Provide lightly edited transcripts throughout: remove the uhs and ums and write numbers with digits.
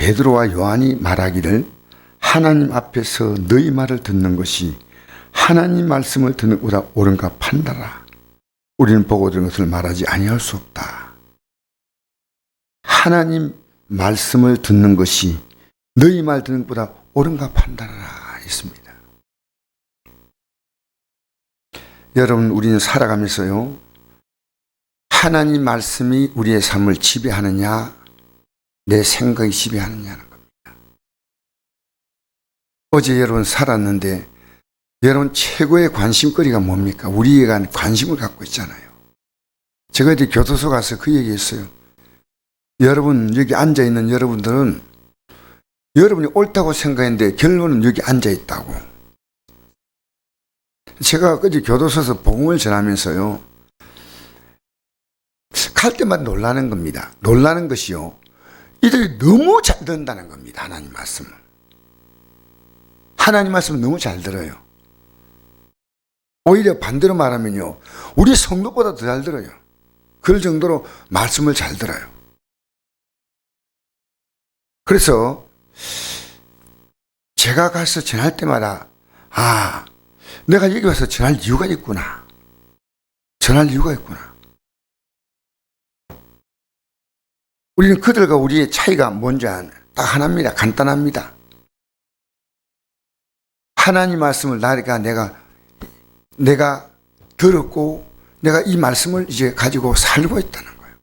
베드로와 요한이 말하기를 하나님 앞에서 너희 말을 듣는 것이 하나님 말씀을 듣는 것보다 옳은가 판단하라. 우리는 보고 들은 것을 말하지 아니할 수 없다. 하나님 말씀을 듣는 것이 너희 말 듣는 것보다 옳은가 판단하라 했습니다. 여러분, 우리는 살아가면서요, 하나님 말씀이 우리의 삶을 지배하느냐, 내 생각이 지배하느냐는 겁니다. 어제 여러분 살았는데 여러분 최고의 관심거리가 뭡니까? 우리가 관심을 갖고 있잖아요. 제가 이제 교도소 가서 그 얘기했어요. 여러분, 여기 앉아있는 여러분들은 여러분이 옳다고 생각했는데 결론은 여기 앉아있다고. 제가 어제 교도소에서 복음을 전하면서요, 갈 때마다 놀라는 겁니다. 놀라는 것이요, 이들이 너무 잘 듣는다는 겁니다. 하나님 말씀을. 하나님 말씀을 너무 잘 들어요. 오히려 반대로 말하면요, 우리 성도보다 더 잘 들어요. 그럴 정도로 말씀을 잘 들어요. 그래서 제가 가서 전할 때마다 내가 여기 와서 전할 이유가 있구나. 전할 이유가 있구나. 우리는 그들과 우리의 차이가 뭔지 딱 하나입니다. 간단합니다. 하나님 말씀을 내가 들었고 내가 이 말씀을 이제 가지고 살고 있다는 거예요.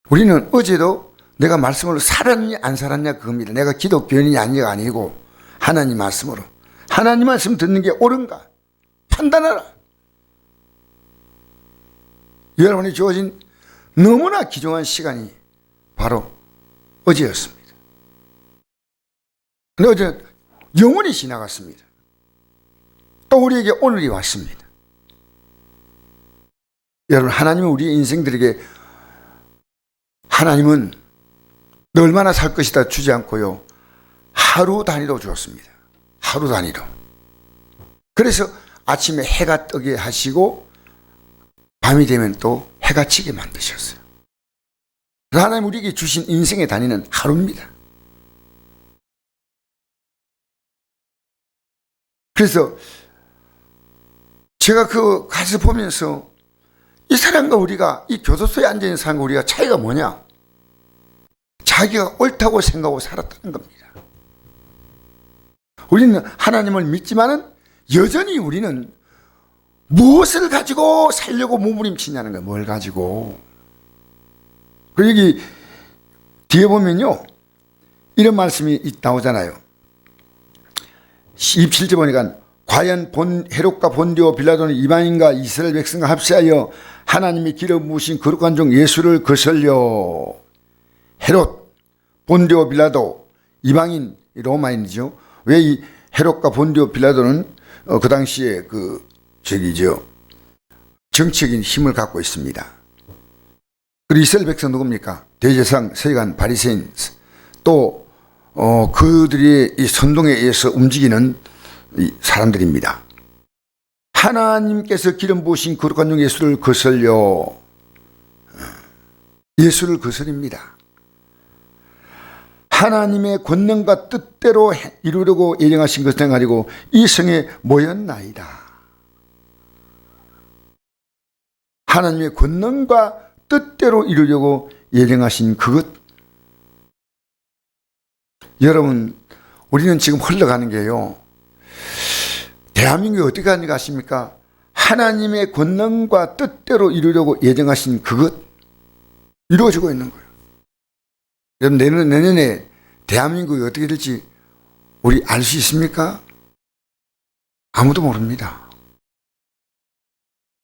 우리는 어제도 내가 말씀으로 살았냐 안 살았냐 그겁니다. 내가 기독교인이 아니가 아니고 하나님 말씀으로. 하나님 말씀 듣는 게 옳은가 판단하라. 여러분이 주어진 너무나 귀중한 시간이 바로 어제였습니다. 근데 어제 영원히 지나갔습니다. 또 우리에게 오늘이 왔습니다. 여러분, 하나님은 우리 인생들에게 하나님은 너 얼마나 살 것이다 주지 않고요, 하루 단위로 주었습니다. 하루 단위로. 그래서 아침에 해가 뜨게 하시고 밤이 되면 또 해가 지게 만드셨어요. 하나님 우리에게 주신 인생의 단위는 하루입니다. 그래서 제가 그 가서 보면서 이 사람과 우리가, 이 교도소에 앉아있는 사람과 우리가 차이가 뭐냐? 자기가 옳다고 생각하고 살았다는 겁니다. 우리는 하나님을 믿지만은 여전히 우리는 무엇을 가지고 살려고 몸부림치냐는 거예요. 뭘 가지고. 그리고 여기 뒤에 보면요, 이런 말씀이 나오잖아요. 27절 보니까 과연 헤롯과 본디오 빌라도는 이방인과 이스라엘 백성과 합세하여 하나님이 기름 부으신 거룩한 종 예수를 거슬려. 헤롯, 본디오 빌라도, 이방인, 로마인이죠. 왜 이 헤롯과 본디오 빌라도는 그 당시에 정치적인 힘을 갖고 있습니다. 그리고 이스라엘 백성 누굽니까? 대제사장, 서기관, 바리새인, 또 그들이 이 선동에 의해서 움직이는 이 사람들입니다. 하나님께서 기름 부으신 거룩한 종 예수를 거슬려. 예수를 거스립니다. 하나님의 권능과 뜻대로 이루려고 예정하신 것을 가지고 이 성에 모였나이다. 하나님의 권능과 뜻대로 이루려고 예정하신 그것. 여러분, 우리는 지금 흘러가는 게요, 대한민국이 어떻게 가는가 아십니까? 하나님의 권능과 뜻대로 이루려고 예정하신 그것 이루어지고 있는 거예요. 여러분, 내년에 대한민국이 어떻게 될지 우리 알 수 있습니까? 아무도 모릅니다.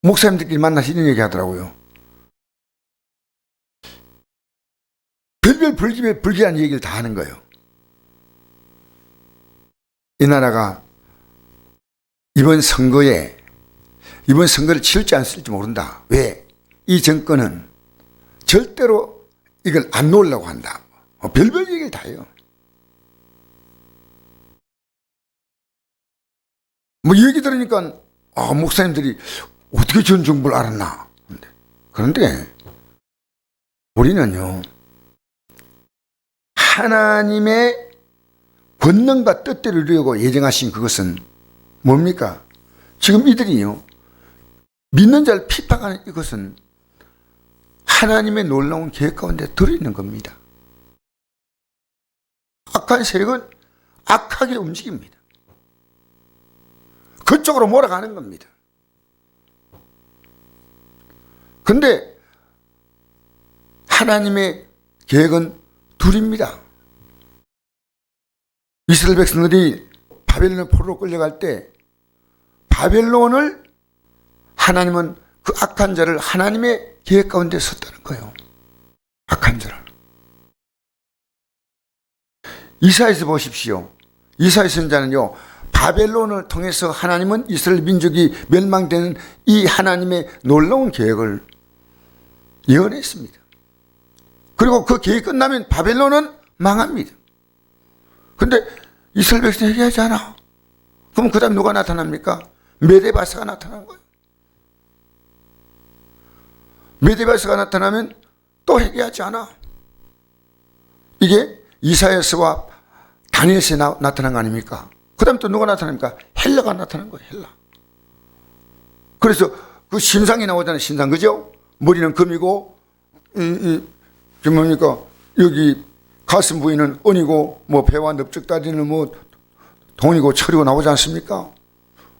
목사님들끼리 만나서 이런 얘기 하더라고요. 별별 불길한 얘기를 다 하는 거예요. 이 나라가 이번 선거를 치를지 안 치를지 모른다. 왜? 이 정권은 절대로 이걸 안 놓으려고 한다. 별별 얘기를 다 해요. 얘기 들으니까 목사님들이 어떻게 전 정보를 알았나. 그런데 우리는요, 하나님의 권능과 뜻대로 이루려고 예정하신 그것은 뭡니까? 지금 이들이요, 믿는 자를 핍박하는 이것은 하나님의 놀라운 계획 가운데 들어있는 겁니다. 악한 세력은 악하게 움직입니다. 그쪽으로 몰아가는 겁니다. 근데 하나님의 계획은 둘입니다. 이스라엘 백성들이 바벨론 포로로 끌려갈 때 바벨론을 하나님은 그 악한 자를 하나님의 계획 가운데 썼다는 거예요. 악한 자를. 이사야서 보십시오. 이사야 선지자는요, 바벨론을 통해서 하나님은 이스라엘 민족이 멸망되는 이 하나님의 놀라운 계획을 예언했습니다. 그리고 그 계획이 끝나면 바벨론은 망합니다. 근데 이스라엘 백성이 회개하지 않아. 그럼 그 다음 누가 나타납니까? 메데바스가 나타난 거예요. 메데바스가 나타나면 또 회개하지 않아. 이게 이사야서와 다니엘서에 나타난 거 아닙니까? 그 다음 또 누가 나타납니까? 헬라가 나타난 거예요. 헬라. 그래서 그 신상이 나오잖아요. 신상, 그죠? 머리는 금이고 뭡니까? 여기 가슴 부위는 은이고 뭐 배와 넓적다리는 뭐 동이고 철이고 나오지 않습니까?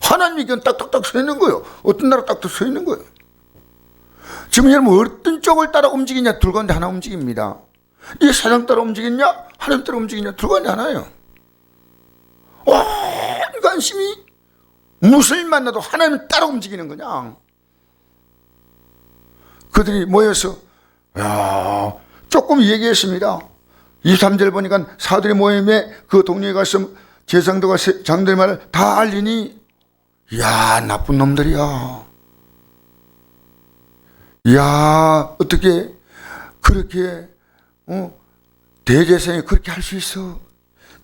하나님이 그냥 딱딱딱 서 있는 거예요. 어떤 나라 딱딱 서 있는 거예요. 지금 여러분 어떤 쪽을 따라 움직이냐? 둘 가운데 하나 움직입니다. 이 사장 따라 움직이냐? 하나님 따라 움직이냐? 둘 가운데 하나예요. 온 관심이 무엇을 만나도 하나님 따라 움직이는 거냐? 그들이 모여서 조금 얘기했습니다. 23절 보니까 사들의 모임에 그 동네에 가서 제사장들과 장들의 말을 다 알리니, 야, 나쁜 놈들이야. 야, 어떻게 그렇게 대제사장이 그렇게 할 수 있어?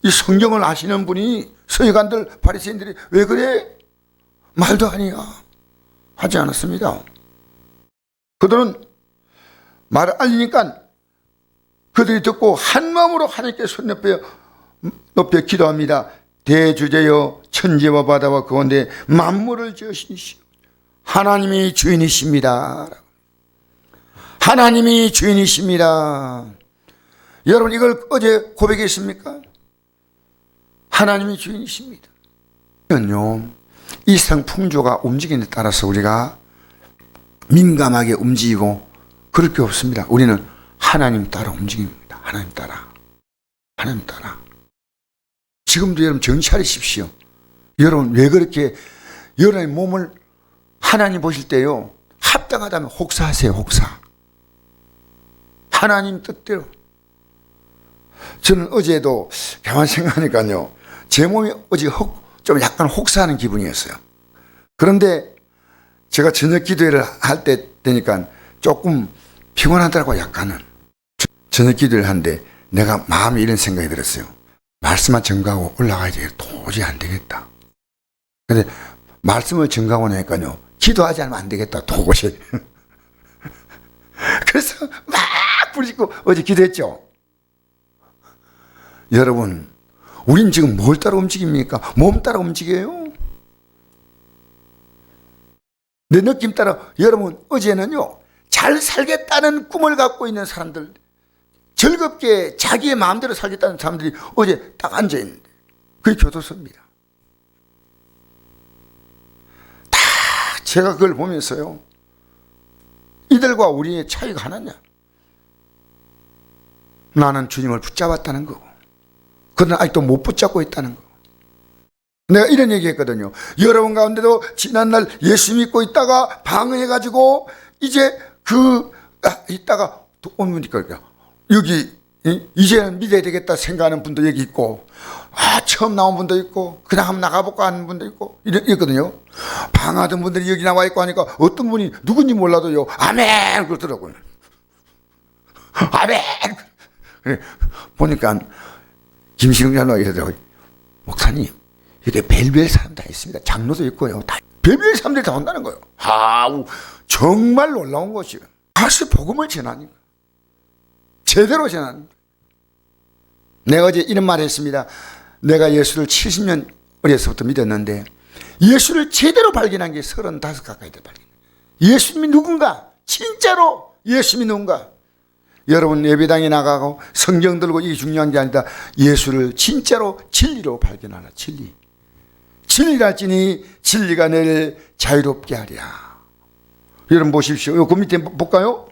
이 성경을 아시는 분이, 서기관들 바리새인들이 왜 그래? 말도 아니야. 하지 않았습니다. 그들은 말을 알리니까 그들이 듣고 한 마음으로 하나님께 손 높여 기도합니다. 대주제여, 천지와 바다와 그 가운데 만물을 지으시니 하나님이 주인이십니다. 하나님이 주인이십니다. 여러분, 이걸 어제 고백했습니까? 하나님이 주인이십니다. 이 세상 풍조가 움직이는 데 따라서 우리가 민감하게 움직이고 그럴 게 없습니다. 우리는 하나님 따라 움직입니다. 하나님 따라. 하나님 따라. 지금도 여러분 정신 차리십시오. 여러분 왜 그렇게 여러분의 몸을 하나님 보실 때요, 합당하다면 혹사하세요. 혹사. 하나님 뜻대로. 저는 어제도 가만히 생각하니까요, 제 몸이 어제 좀 약간 혹사하는 기분이었어요. 그런데 제가 저녁 기도회를 할 때 되니까 조금 피곤하더라고요. 약간은. 저녁 기도를 하는데 내가 마음에 이런 생각이 들었어요. 말씀만 전가하고 올라가야지. 도저히 안 되겠다. 근데 말씀을 전가하고 나니까요, 기도하지 않으면 안 되겠다. 도저히. 그래서 막 부르짖고 어제 기도했죠. 여러분, 우린 지금 뭘 따라 움직입니까? 몸 따라 움직여요. 내 느낌 따라. 여러분, 어제는요, 잘 살겠다는 꿈을 갖고 있는 사람들, 즐겁게 자기의 마음대로 살겠다는 사람들이 어제 딱 앉아있는데, 그게 교도소입니다. 다 제가 그걸 보면서요, 이들과 우리의 차이가 하나냐? 나는 주님을 붙잡았다는 거고, 그들은 아직도 못 붙잡고 있다는 거고. 내가 이런 얘기 했거든요. 여러분 가운데도 지난날 예수 믿고 있다가 방해가지고 이제 있다가 오니까 여기 이제는 믿어야 되겠다 생각하는 분도 여기 있고, 처음 나온 분도 있고, 그냥 한번 나가볼까 하는 분도 있고, 이랬거든요. 방하던 분들이 여기 나와 있고 하니까 어떤 분이 누군지 몰라도요, 아멘! 그러더라고요. 아멘! 보니까 김시경 장로가 이러더라고요. 목사님, 이게 별별 사람 다 있습니다. 장로도 있고요. 다 별별 사람들이 다 온다는 거예요. 정말 놀라운 것이에요. 다시 복음을 전하니까. 제대로 전하니까. 내가 어제 이런 말 했습니다. 내가 예수를 70년 어려서부터 믿었는데 예수를 제대로 발견한 게 35 가까이 돼 발견. 예수님이 누군가? 진짜로 예수님이 누군가? 여러분 예배당에 나가고 성경 들고 이게 중요한 게 아니다. 예수를 진짜로 진리로 발견하라. 진리. 진리랄지니 진리가 너를 자유롭게 하랴. 여러분 보십시오. 그 밑에 볼까요?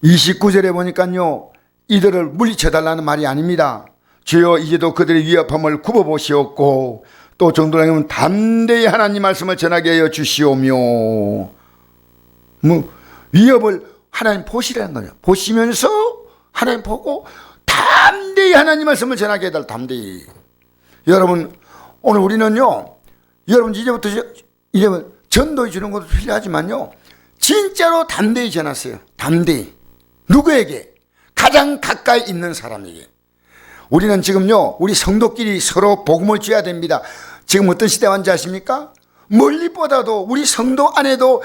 29절에 보니까요. 이들을 물리쳐달라는 말이 아닙니다. 주여 이제도 그들의 위협함을 굽어보시옵고 또 정도라면 담대히 하나님 말씀을 전하게 하여 주시오며. 위협을 하나님 보시라는 거예요. 보시면서 하나님 보고 담대히 하나님 말씀을 전하게 해달라. 담대히. 여러분 오늘 우리는요. 여러분 이제부터 전도해 주는 것도 필요하지만요. 진짜로 담대히 전하세요. 담대히. 누구에게? 가장 가까이 있는 사람에게. 우리는 지금요. 우리 성도끼리 서로 복음을 줘야 됩니다. 지금 어떤 시대 왔는지 아십니까? 멀리보다도 우리 성도 안에도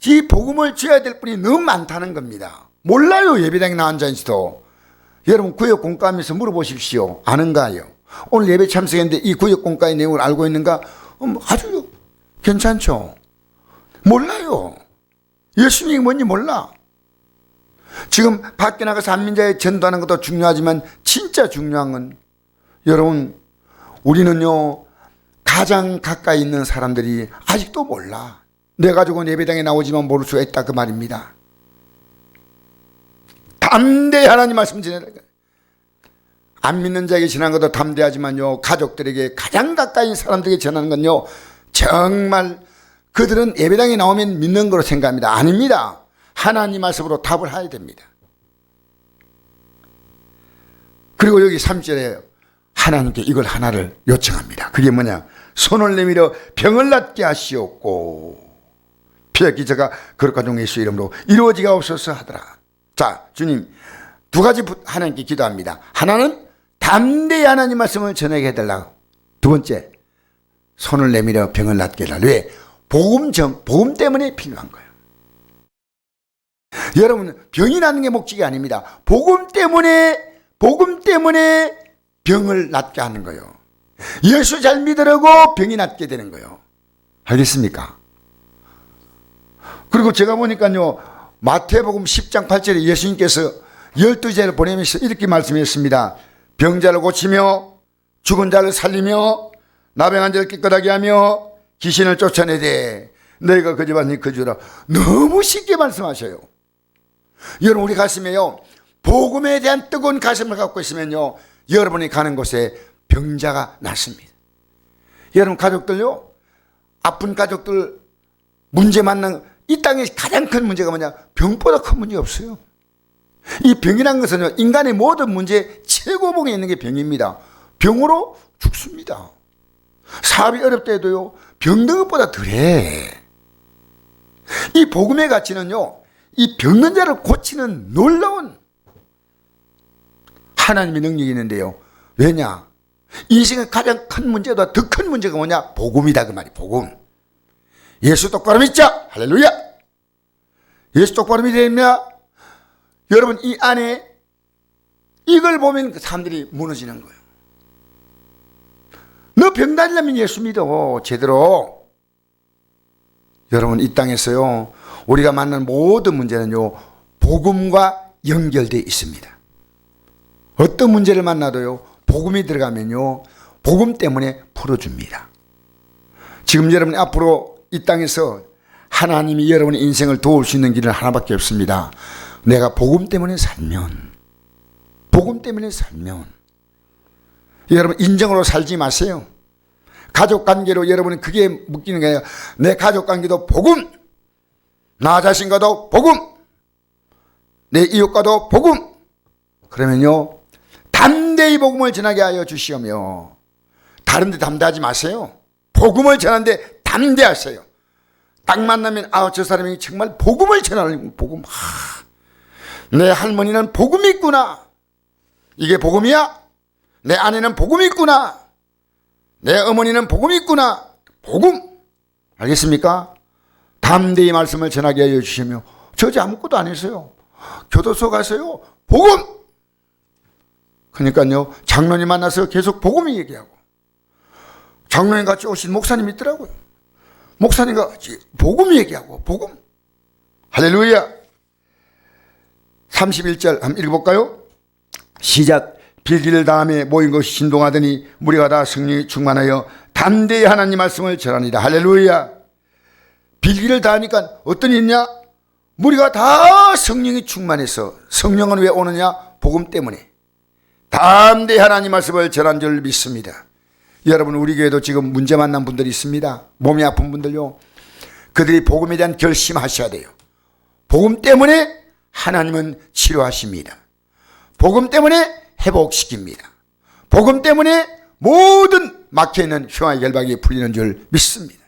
이 복음을 줘야 될 분이 너무 많다는 겁니다. 몰라요. 예배당에 나온 자인지도. 여러분 구역 공과하면서 물어보십시오. 아는가요? 오늘 예배 참석했는데 이 구역 공과의 내용을 알고 있는가? 아주 괜찮죠. 몰라요. 예수님이 뭔지 몰라. 지금 밖에 나가서 한민자에 전도하는 것도 중요하지만 진짜 중요한 건 여러분 우리는요 가장 가까이 있는 사람들이 아직도 몰라. 내 가족은 예배당에 나오지만 모를 수가 있다 그 말입니다. 담대히 하나님 말씀 전해라. 안 믿는 자에게 전하는 것도 담대하지만요 가족들에게 가장 가까이 있는 사람들에게 전하는 건요 정말 그들은 예배당에 나오면 믿는 거로 생각합니다. 아닙니다. 하나님 말씀으로 답을 해야 됩니다. 그리고 여기 3절에 하나님께 이걸 하나를 요청합니다. 그게 뭐냐? 손을 내밀어 병을 낫게 하시옵고 피의 기저가 거룩한 종 예수 이름으로 이루어지가 없어서 하더라. 자, 주님 두 가지 하나님께 기도합니다. 하나는 담대히 하나님 말씀을 전하게 해달라고. 두 번째, 손을 내밀어 병을 낫게 해달라. 왜? 복음 때문에 필요한 거예요. 여러분 병이 나는 게 목적이 아닙니다. 복음 때문에 병을 낫게 하는 거예요. 예수 잘 믿으라고 병이 낫게 되는 거예요. 알겠습니까? 그리고 제가 보니까요 마태복음 10장 8절에 예수님께서 12제를 보내면서 이렇게 말씀했습니다. 병자를 고치며 죽은 자를 살리며 나병한 자를 깨끗하게 하며 귀신을 쫓아내되 너희가 거짓말하니 거주라. 너무 쉽게 말씀하셔요. 여러분 우리 가슴에요 복음에 대한 뜨거운 가슴을 갖고 있으면요 여러분이 가는 곳에 병자가 낫습니다. 여러분 가족들요 아픈 가족들 문제 만난 이 땅에 가장 큰 문제가 뭐냐? 병보다 큰 문제 없어요. 이 병이란 것은요 인간의 모든 문제 최고봉에 있는 게 병입니다. 병으로 죽습니다. 사업이 어렵다 해도요 병든 것보다 덜해. 이 복음의 가치는요 이 병든 자를 고치는 놀라운 하나님의 능력이 있는데요. 왜냐? 인생의 가장 큰 문제보다 더 큰 문제가 뭐냐? 복음이다 그 말이. 복음. 예수 똑바로 믿자. 할렐루야. 예수 똑바로 믿으냐? 여러분 이 안에 이걸 보면 사람들이 무너지는 거예요. 너 병달려면 예수 믿어 제대로. 여러분 이 땅에서요 우리가 만난 모든 문제는요 복음과 연결되어 있습니다. 어떤 문제를 만나도요 복음이 들어가면요 복음 때문에 풀어줍니다. 지금 여러분이 앞으로 이 땅에서 하나님이 여러분의 인생을 도울 수 있는 길은 하나밖에 없습니다. 내가 복음 때문에 살면 여러분 인정으로 살지 마세요. 가족관계로 여러분은 그게 묶이는 거예요. 내 가족관계도 복음, 나 자신과도 복음, 내 이웃과도 복음. 그러면요 담대히 복음을 전하게 하여 주시오며. 다른 데 담대하지 마세요. 복음을 전하는데 담대하세요. 딱 만나면 저 사람이 정말 복음을 전하는 복음. 내 할머니는 복음이 있구나. 이게 복음이야? 내 아내는 복음이 있구나. 내 어머니는 복음이 있구나. 복음. 알겠습니까? 담대히 말씀을 전하게 하여 주시며. 저 아무것도 안 했어요. 교도소 가서요 복음. 그러니까요, 장로님 만나서 계속 복음 얘기하고, 장로님 같이 오신 목사님 있더라고요. 목사님과 같이 복음 얘기하고, 복음. 할렐루야. 31절 한번 읽어볼까요? 시작. 빌기를 다음에 모인 것이 진동하더니 무리가 다 성령이 충만하여 담대히 하나님 말씀을 전하니라. 할렐루야. 빌기를 다 하니까 어떤 일 있냐? 무리가 다 성령이 충만해서. 성령은 왜 오느냐? 복음 때문에. 담대히 하나님 말씀을 전한 줄 믿습니다. 여러분, 우리 교회도 지금 문제 만난 분들이 있습니다. 몸이 아픈 분들요. 그들이 복음에 대한 결심하셔야 돼요. 복음 때문에 하나님은 치료하십니다. 복음 때문에 회복시킵니다. 복음 때문에 모든 막혀있는 흉화 결박이 풀리는 줄 믿습니다.